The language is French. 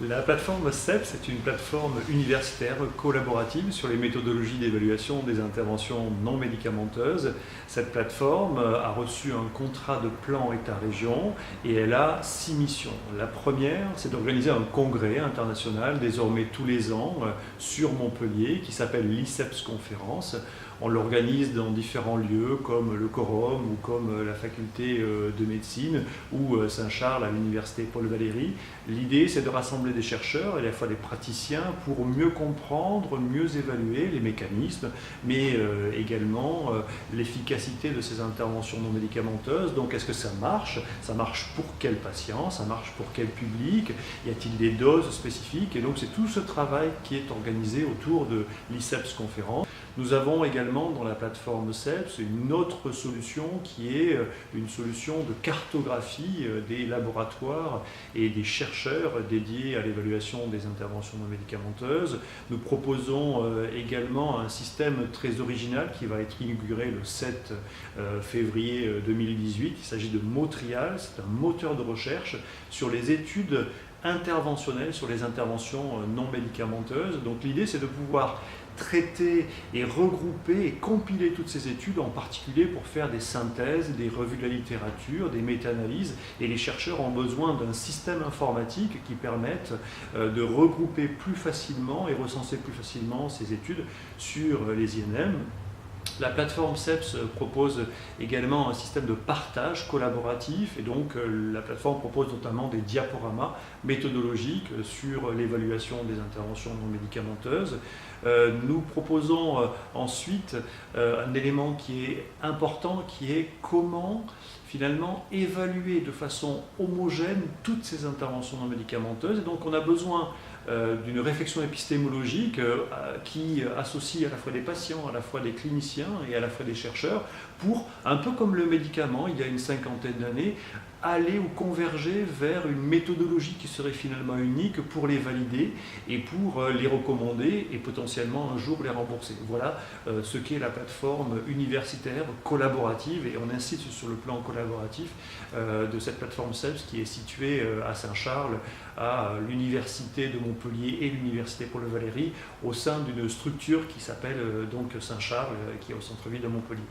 La plateforme CEPS est une plateforme universitaire collaborative sur les méthodologies d'évaluation des interventions non médicamenteuses. Cette plateforme a reçu un contrat de plan État-région et elle a 6 missions. La première, c'est d'organiser un congrès international, désormais tous les ans, sur Montpellier, qui s'appelle l'ICEPS Conférence. On l'organise dans différents lieux comme le Corum ou comme la faculté de médecine ou Saint-Charles à l'université Paul Valéry. L'idée, c'est de rassembler des chercheurs et à la fois des praticiens pour mieux comprendre, mieux évaluer les mécanismes, mais également l'efficacité de ces interventions non médicamenteuses. Donc, est-ce que ça marche? Ça marche pour quel patient? Ça marche pour quel public? Y a-t-il des doses spécifiques? Et donc, c'est tout ce travail qui est organisé autour de l'ICEPS Conférence. Nous avons également dans la plateforme CEPS une autre solution qui est une solution de cartographie des laboratoires et des chercheurs dédiés à l'évaluation des interventions non médicamenteuses. Nous proposons également un système très original qui va être inauguré le 7 février 2018. Il s'agit de Motrial, c'est un moteur de recherche sur les études interventionnelles, sur les interventions non médicamenteuses. Donc l'idée, c'est de pouvoir traiter et regrouper et compiler toutes ces études, en particulier pour faire des synthèses, des revues de la littérature, des méta-analyses. Et les chercheurs ont besoin d'un système informatique qui permette de regrouper plus facilement et recenser plus facilement ces études sur les INM. La plateforme CEPS propose également un système de partage collaboratif et donc la plateforme propose notamment des diaporamas méthodologiques sur l'évaluation des interventions non médicamenteuses. Nous proposons ensuite un élément qui est important, qui est comment finalement évaluer de façon homogène toutes ces interventions non médicamenteuses. Et donc on a besoin d'une réflexion épistémologique qui associe à la fois des patients, à la fois des cliniciens et à la fois des chercheurs pour, un peu comme le médicament il y a une cinquantaine d'années, aller ou converger vers une méthodologie qui serait finalement unique pour les valider et pour les recommander et potentiellement un jour les rembourser. Voilà ce qu'est la plateforme universitaire collaborative et on insiste sur le plan collaboratif de cette plateforme CEPS qui est située à Saint-Charles, à l'université de Montpellier et l'université Paul Valéry au sein d'une structure qui s'appelle donc Saint-Charles qui est au centre-ville de Montpellier.